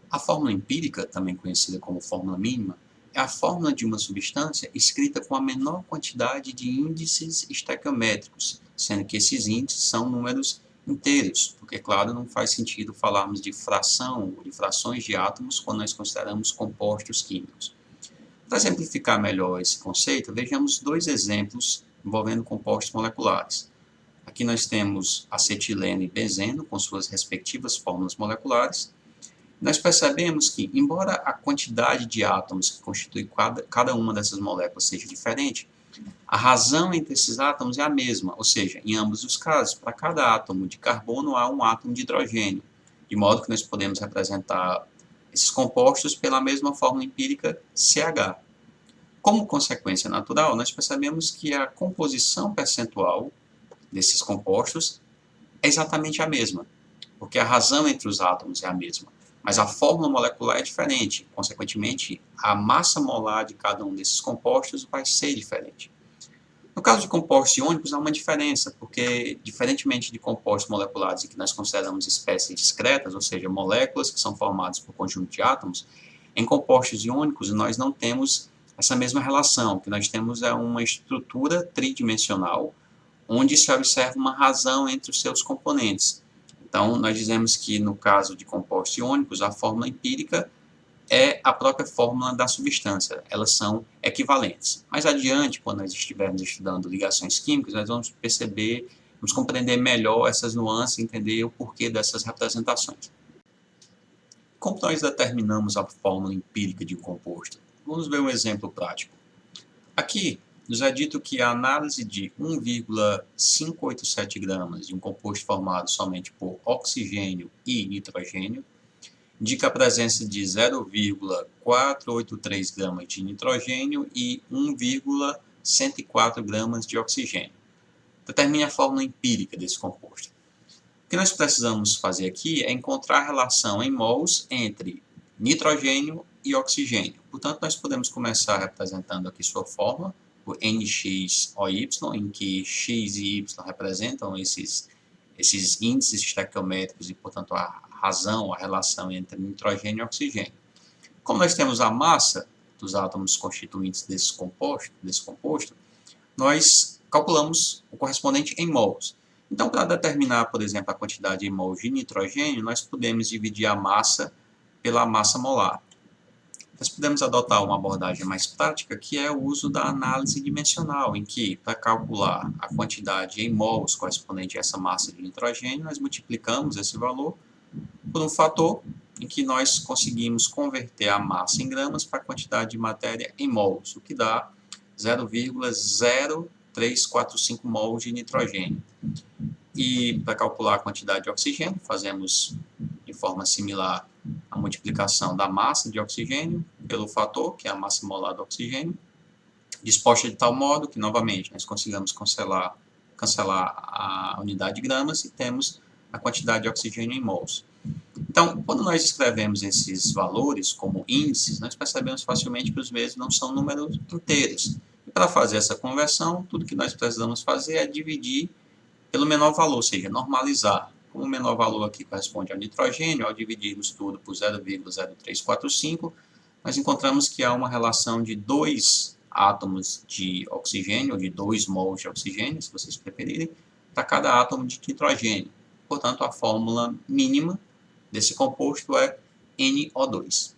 A fórmula empírica, também conhecida como fórmula mínima, é a fórmula de uma substância escrita com a menor quantidade de índices estequiométricos, sendo que esses índices são números inteiros, porque, claro, não faz sentido falarmos de fração ou de frações de átomos quando nós consideramos compostos químicos. Para exemplificar melhor esse conceito, vejamos dois exemplos envolvendo compostos moleculares. Aqui nós temos acetileno e benzeno com suas respectivas fórmulas moleculares. Nós percebemos que, embora a quantidade de átomos que constitui cada uma dessas moléculas seja diferente, a razão entre esses átomos é a mesma, ou seja, em ambos os casos, para cada átomo de carbono há um átomo de hidrogênio, de modo que nós podemos representar esses compostos pela mesma fórmula empírica CH. Como consequência natural, nós percebemos que a composição percentual desses compostos é exatamente a mesma, porque a razão entre os átomos é a mesma. Mas a fórmula molecular é diferente, consequentemente, a massa molar de cada um desses compostos vai ser diferente. No caso de compostos iônicos, há uma diferença, porque, diferentemente de compostos moleculares em que nós consideramos espécies discretas, ou seja, moléculas que são formadas por conjunto de átomos, em compostos iônicos nós não temos essa mesma relação. O que nós temos é uma estrutura tridimensional, onde se observa uma razão entre os seus componentes. Então, nós dizemos que, no caso de compostos iônicos, a fórmula empírica é a própria fórmula da substância, elas são equivalentes. Mais adiante, quando nós estivermos estudando ligações químicas, nós vamos perceber, vamos compreender melhor essas nuances, entender o porquê dessas representações. Como nós determinamos a fórmula empírica de um composto? Vamos ver um exemplo prático. Aqui, nos é dito que a análise de 1,587 gramas de um composto formado somente por oxigênio e nitrogênio indica a presença de 0,483 gramas de nitrogênio e 1,104 gramas de oxigênio. Determine a fórmula empírica desse composto. O que nós precisamos fazer aqui é encontrar a relação em mols entre nitrogênio e oxigênio. Portanto, nós podemos começar representando aqui sua fórmula, por NXOY, em que X e Y representam esses índices estequiométricos e, portanto, a razão, a relação entre nitrogênio e oxigênio. Como nós temos a massa dos átomos constituintes desse composto, nós calculamos o correspondente em mols. Então, para determinar, por exemplo, a quantidade em mols de nitrogênio, nós podemos dividir a massa pela massa molar. Nós podemos adotar uma abordagem mais prática, que é o uso da análise dimensional, em que, para calcular a quantidade em mols correspondente a essa massa de nitrogênio, nós multiplicamos esse valor por um fator em que nós conseguimos converter a massa em gramas para a quantidade de matéria em mols, o que dá 0,0345 mols de nitrogênio. E para calcular a quantidade de oxigênio, fazemos de forma similar a multiplicação da massa de oxigênio pelo fator, que é a massa molar do oxigênio, disposta de tal modo que, novamente, nós consigamos cancelar a unidade de gramas e temos a quantidade de oxigênio em mols. Então, quando nós escrevemos esses valores como índices, nós percebemos facilmente que os mesmos não são números inteiros. E para fazer essa conversão, tudo que nós precisamos fazer é dividir pelo menor valor, ou seja, normalizar. Como o menor valor aqui corresponde ao nitrogênio, ao dividirmos tudo por 0,0345, nós encontramos que há uma relação de 2 átomos de oxigênio, ou de 2 mols de oxigênio, se vocês preferirem, para cada átomo de nitrogênio. Portanto, a fórmula mínima desse composto é NO2.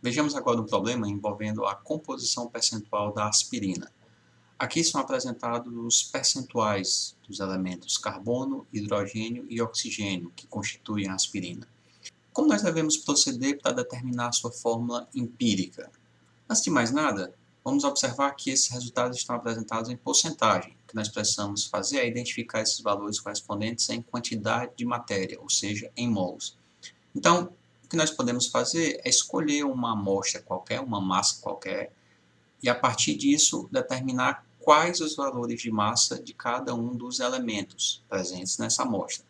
Vejamos agora um problema envolvendo a composição percentual da aspirina. Aqui são apresentados os percentuais dos elementos carbono, hidrogênio e oxigênio que constituem a aspirina. Como nós devemos proceder para determinar a sua fórmula empírica? Antes de mais nada, vamos observar que esses resultados estão apresentados em porcentagem. O que nós precisamos fazer é identificar esses valores correspondentes em quantidade de matéria, ou seja, em mols. Então, o que nós podemos fazer é escolher uma amostra qualquer, uma massa qualquer, e a partir disso determinar quais os valores de massa de cada um dos elementos presentes nessa amostra.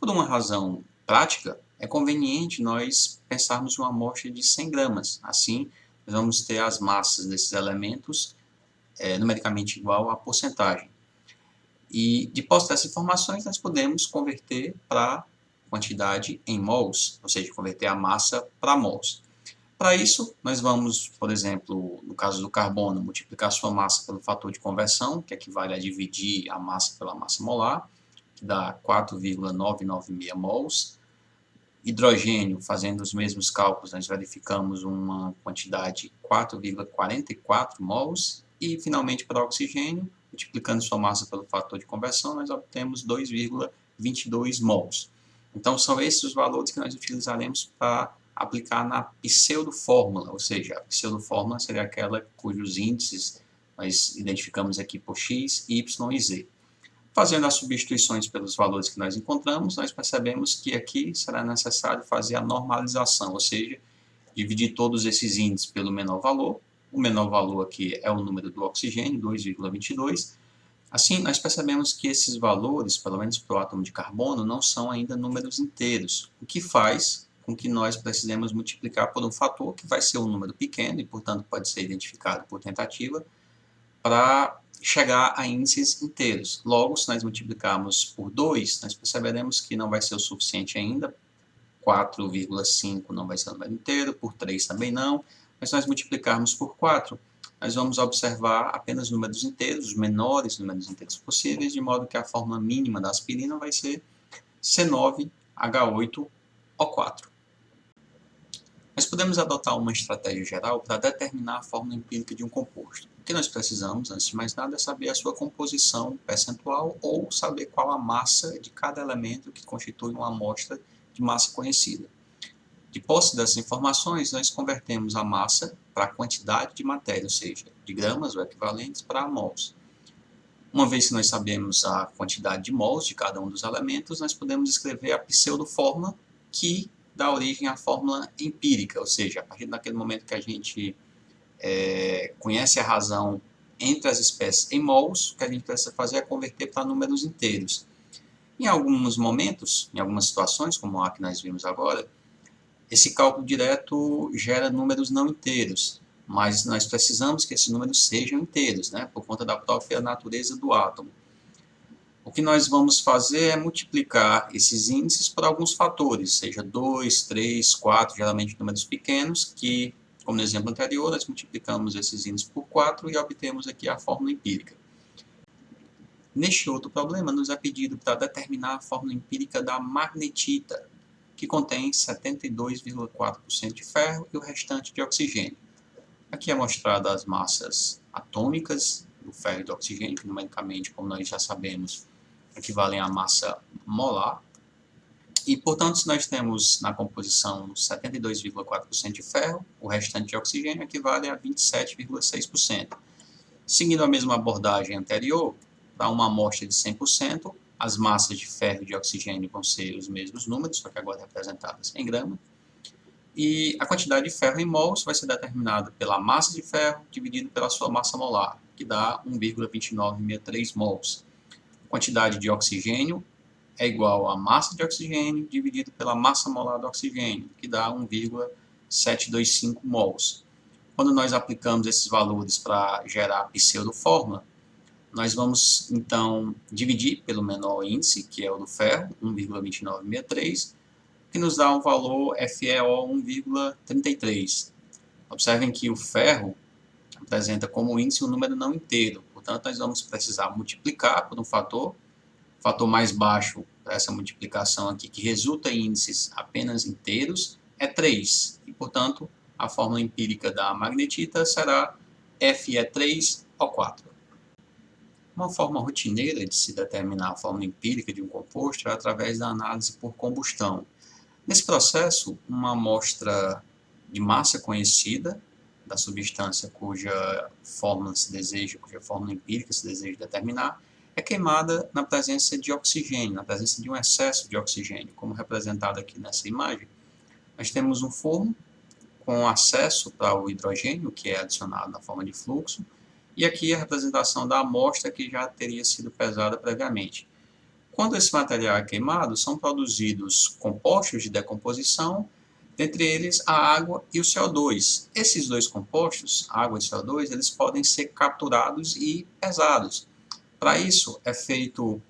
Por uma razão prática, é conveniente nós pensarmos em uma amostra de 100 gramas. Assim, nós vamos ter as massas desses elementos numericamente igual à porcentagem. E, de posse dessas informações, nós podemos converter para a quantidade em mols, ou seja, converter a massa para mols. Para isso, nós vamos, por exemplo, no caso do carbono, multiplicar sua massa pelo fator de conversão, que equivale a dividir a massa pela massa molar, que dá 4,996 mols. Hidrogênio, fazendo os mesmos cálculos, nós verificamos uma quantidade 4,44 mols. E, finalmente, para oxigênio, multiplicando sua massa pelo fator de conversão, nós obtemos 2,22 mols. Então, são esses os valores que nós utilizaremos para aplicar na pseudofórmula, ou seja, a pseudofórmula seria aquela cujos índices nós identificamos aqui por x, y e z. Fazendo as substituições pelos valores que nós encontramos, nós percebemos que aqui será necessário fazer a normalização, ou seja, dividir todos esses índices pelo menor valor. O menor valor aqui é o número do oxigênio, 2,22. Assim, nós percebemos que esses valores, pelo menos para o átomo de carbono, não são ainda números inteiros, o que faz com que nós precisemos multiplicar por um fator que vai ser um número pequeno e, portanto, pode ser identificado por tentativa, para chegar a índices inteiros. Logo, se nós multiplicarmos por 2, nós perceberemos que não vai ser o suficiente ainda. 4,5 não vai ser um número inteiro, por 3 também não. Mas se nós multiplicarmos por 4, nós vamos observar apenas números inteiros, os menores números inteiros possíveis, de modo que a fórmula mínima da aspirina vai ser C9H8O4. Nós podemos adotar uma estratégia geral para determinar a fórmula empírica de um composto. O que nós precisamos, antes de mais nada, é saber a sua composição percentual ou saber qual a massa de cada elemento que constitui uma amostra de massa conhecida. De posse dessas informações, nós convertemos a massa para a quantidade de matéria, ou seja, de gramas ou equivalentes para mols. Uma vez que nós sabemos a quantidade de mols de cada um dos elementos, nós podemos escrever a pseudofórmula que dá origem à fórmula empírica, ou seja, a partir daquele momento que a gente conhece a razão entre as espécies em mols, o que a gente precisa fazer é converter para números inteiros. Em alguns momentos, em algumas situações, como a que nós vimos agora, esse cálculo direto gera números não inteiros, mas nós precisamos que esses números sejam inteiros, né, por conta da própria natureza do átomo. O que nós vamos fazer é multiplicar esses índices por alguns fatores, seja 2, 3, 4, geralmente números pequenos, que, como no exemplo anterior, nós multiplicamos esses índices por 4 e obtemos aqui a fórmula empírica. Neste outro problema, nos é pedido para determinar a fórmula empírica da magnetita, que contém 72,4% de ferro e o restante de oxigênio. Aqui é mostrada as massas atômicas do ferro e do oxigênio, que numericamente, como nós já sabemos, equivalem à massa molar. E, portanto, se nós temos na composição 72,4% de ferro, o restante de oxigênio equivale a 27,6%. Seguindo a mesma abordagem anterior, para uma amostra de 100%, as massas de ferro e de oxigênio vão ser os mesmos números, só que agora representadas em grama. E a quantidade de ferro em mols vai ser determinada pela massa de ferro dividido pela sua massa molar, que dá 1,2963 mols. A quantidade de oxigênio é igual à massa de oxigênio dividido pela massa molar do oxigênio, que dá 1,725 mols. Quando nós aplicamos esses valores para gerar a pseudofórmula, nós vamos, então, dividir pelo menor índice, que é o do ferro, 1,2963, que nos dá um valor FeO 1,33. Observem que o ferro apresenta como índice um número não inteiro, portanto, nós vamos precisar multiplicar por um fator. O fator mais baixo para essa multiplicação aqui, que resulta em índices apenas inteiros, é 3. E, portanto, a fórmula empírica da magnetita será Fe3O4. Uma forma rotineira de se determinar a fórmula empírica de um composto é através da análise por combustão. Nesse processo, uma amostra de massa conhecida da substância cuja fórmula empírica se deseja determinar, é queimada na presença de oxigênio, na presença de um excesso de oxigênio, como representado aqui nessa imagem. Nós temos um forno com acesso para o hidrogênio, que é adicionado na forma de fluxo, e aqui a representação da amostra que já teria sido pesada previamente. Quando esse material é queimado, são produzidos compostos de decomposição, dentre eles a água e o CO2. Esses dois compostos, água e CO2, eles podem ser capturados e pesados. Para isso, é feito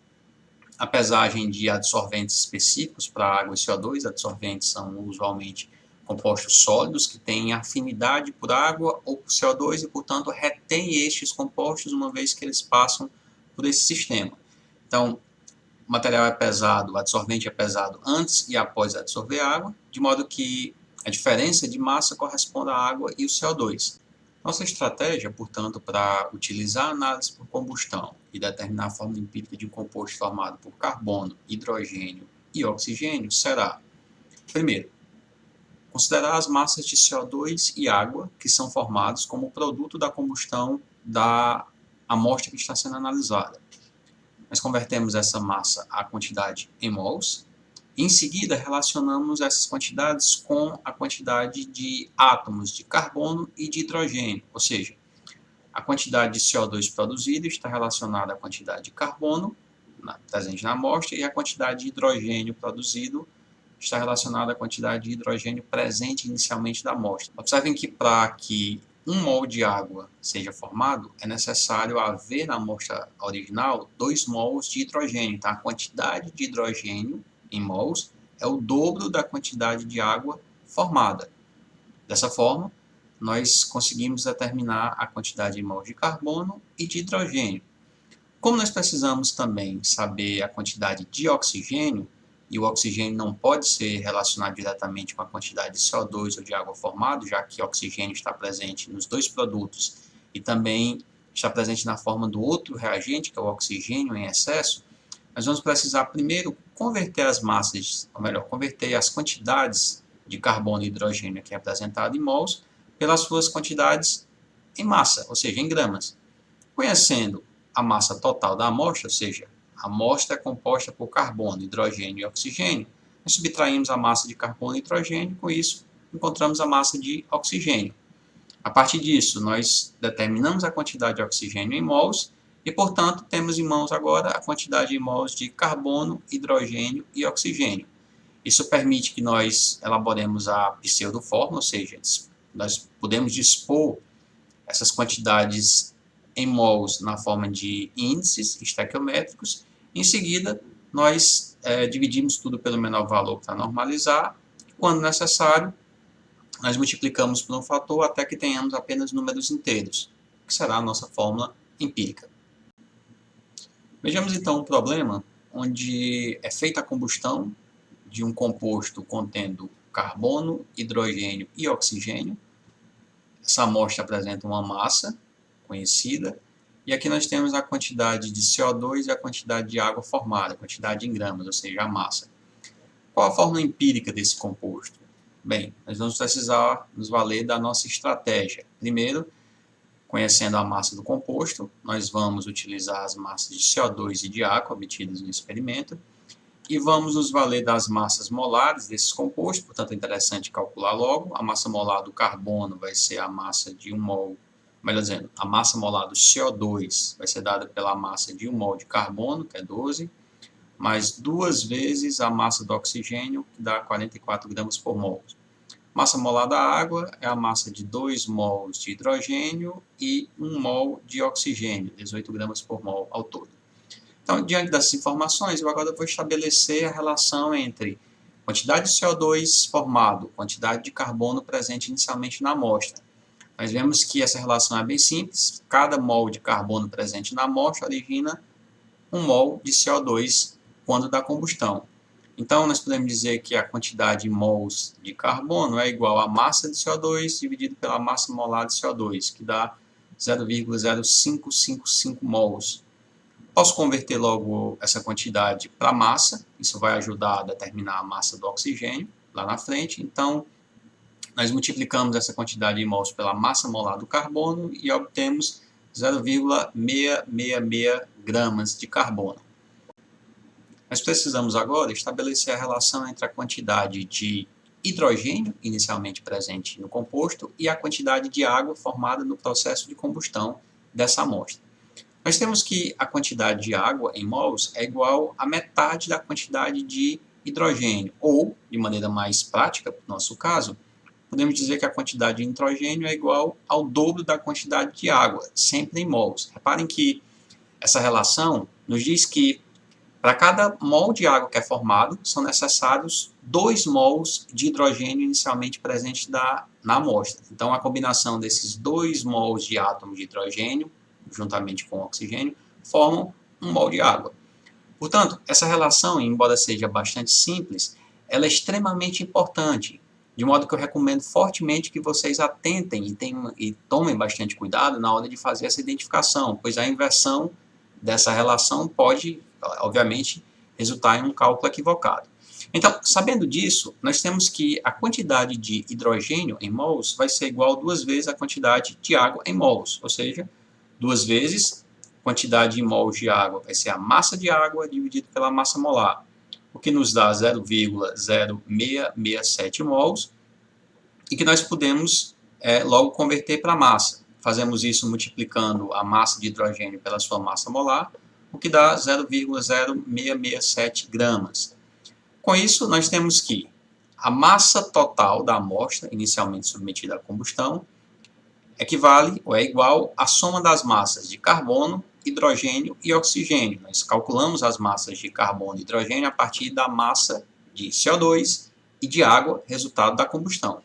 a pesagem de adsorventes específicos para água e CO2. Adsorventes são usualmente compostos sólidos que têm afinidade por água ou por CO2 e, portanto, retém estes compostos uma vez que eles passam por esse sistema. Então, o material é pesado, o adsorvente é pesado antes e após adsorver água, de modo que a diferença de massa corresponde à água e o CO2. Nossa estratégia, portanto, para utilizar a análise por combustão e determinar a fórmula empírica de um composto formado por carbono, hidrogênio e oxigênio será, primeiro, considerar as massas de CO2 e água que são formados como produto da combustão da amostra que está sendo analisada. Nós convertemos essa massa à quantidade em mols. Em seguida, relacionamos essas quantidades com a quantidade de átomos de carbono e de hidrogênio, ou seja, a quantidade de CO2 produzido está relacionada à quantidade de carbono presente na amostra e a quantidade de hidrogênio produzido está relacionada à quantidade de hidrogênio presente inicialmente da amostra. Observem que para que 1 mol de água seja formado, é necessário haver na amostra original 2 mols de hidrogênio. Então, a quantidade de hidrogênio em mols é o dobro da quantidade de água formada. Dessa forma, nós conseguimos determinar a quantidade de mols de carbono e de hidrogênio. Como nós precisamos também saber a quantidade de oxigênio, e o oxigênio não pode ser relacionado diretamente com a quantidade de CO2 ou de água formada, já que o oxigênio está presente nos dois produtos e também está presente na forma do outro reagente, que é o oxigênio em excesso, nós vamos precisar primeiro converter as massas, ou melhor, converter as quantidades de carbono e hidrogênio aqui representado em mols pelas suas quantidades em massa, ou seja, em gramas. Conhecendo a massa total da amostra, ou seja, a amostra é composta por carbono, hidrogênio e oxigênio, nós subtraímos a massa de carbono e hidrogênio, com isso encontramos a massa de oxigênio. A partir disso, nós determinamos a quantidade de oxigênio em mols e, portanto, temos em mãos agora a quantidade em mols de carbono, hidrogênio e oxigênio. Isso permite que nós elaboremos a pseudofórmula, ou seja, nós podemos dispor essas quantidades em mols na forma de índices estequiométricos. Em seguida, nós dividimos tudo pelo menor valor para normalizar. Quando necessário, nós multiplicamos por um fator até que tenhamos apenas números inteiros, que será a nossa fórmula empírica. Vejamos então um problema onde é feita a combustão de um composto contendo carbono, hidrogênio e oxigênio. Essa amostra apresenta uma massa conhecida, e aqui nós temos a quantidade de CO2 e a quantidade de água formada, a quantidade em gramas, ou seja, a massa. Qual a fórmula empírica desse composto? Bem, nós vamos precisar nos valer da nossa estratégia. Primeiro, conhecendo a massa do composto, nós vamos utilizar as massas de CO2 e de água obtidas no experimento, e vamos nos valer das massas molares desses compostos, portanto é interessante calcular logo. A massa molar do carbono vai ser a massa de 1 mol, melhor dizendo, a massa molar do CO2 vai ser dada pela massa de 1 mol de carbono, que é 12, mais 2 vezes a massa do oxigênio, que dá 44 gramas por mol. Massa molar da água é a massa de 2 mols de hidrogênio e 1 mol de oxigênio, 18 gramas por mol ao todo. Então, diante dessas informações, eu agora vou estabelecer a relação entre quantidade de CO2 formado, quantidade de carbono presente inicialmente na amostra. Nós vemos que essa relação é bem simples. Cada mol de carbono presente na amostra origina 1 mol de CO2 quando da combustão. Então, nós podemos dizer que a quantidade em mols de carbono é igual à massa de CO2 dividido pela massa molar de CO2, que dá 0,0555 mols. Posso converter logo essa quantidade para massa, isso vai ajudar a determinar a massa do oxigênio lá na frente. Então, nós multiplicamos essa quantidade de mols pela massa molar do carbono e obtemos 0,666 gramas de carbono. Nós precisamos agora estabelecer a relação entre a quantidade de hidrogênio inicialmente presente no composto e a quantidade de água formada no processo de combustão dessa amostra. Nós temos que a quantidade de água em mols é igual a metade da quantidade de hidrogênio, ou, de maneira mais prática, no nosso caso, podemos dizer que a quantidade de nitrogênio é igual ao dobro da quantidade de água, sempre em mols. Reparem que essa relação nos diz que Para cada mol de água que é formado, são necessários 2 mols de hidrogênio inicialmente presente na amostra. Então, a combinação desses 2 mols de átomo de hidrogênio, juntamente com o oxigênio, formam 1 mol de água. Portanto, essa relação, embora seja bastante simples, ela é extremamente importante, de modo que eu recomendo fortemente que vocês atentem e tomem bastante cuidado na hora de fazer essa identificação, pois a inversão dessa relação pode, obviamente, resultar em um cálculo equivocado. Então, sabendo disso, nós temos que a quantidade de hidrogênio em mols vai ser igual a 2 vezes a quantidade de água em mols, ou seja, 2 vezes a quantidade de mols de água vai ser a massa de água dividido pela massa molar, o que nos dá 0,0667 mols, e que nós podemos logo converter para massa. Fazemos isso multiplicando a massa de hidrogênio pela sua massa molar, o que dá 0,0667 gramas. Com isso, nós temos que a massa total da amostra, inicialmente submetida à combustão, equivale ou é igual à soma das massas de carbono, hidrogênio e oxigênio. Nós calculamos as massas de carbono e hidrogênio a partir da massa de CO2 e de água, resultado da combustão.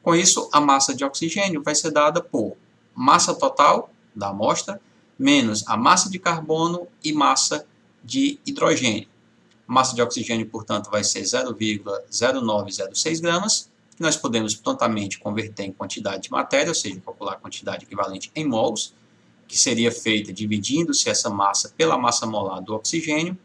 Com isso, a massa de oxigênio vai ser dada por massa total da amostra menos a massa de carbono e massa de hidrogênio. A massa de oxigênio, portanto, vai ser 0,0906 gramas, que nós podemos prontamente converter em quantidade de matéria, ou seja, calcular a quantidade equivalente em mols, que seria feita dividindo-se essa massa pela massa molar do oxigênio,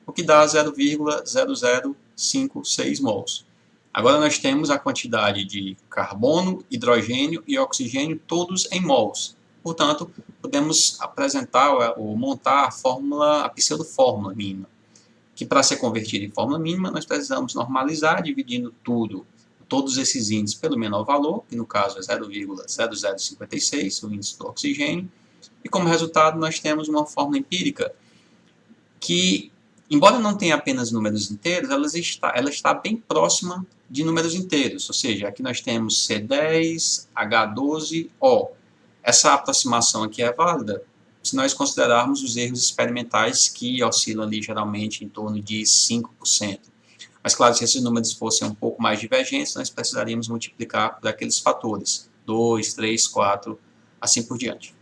o que dá 0,0056 mols. Agora nós temos a quantidade de carbono, hidrogênio e oxigênio todos em mols. Portanto, podemos apresentar ou montar a fórmula, a pseudofórmula mínima, que para ser convertida em fórmula mínima nós precisamos normalizar dividindo todos esses índices pelo menor valor, que no caso é 0,0056, o índice do oxigênio, e como resultado nós temos uma fórmula empírica que, embora não tenha apenas números inteiros, ela está bem próxima de números inteiros, ou seja, aqui nós temos C10, H12O. Essa aproximação aqui é válida se nós considerarmos os erros experimentais que oscilam ali geralmente em torno de 5%. Mas claro, se esses números fossem um pouco mais divergentes, nós precisaríamos multiplicar por aqueles fatores, 2, 3, 4, assim por diante.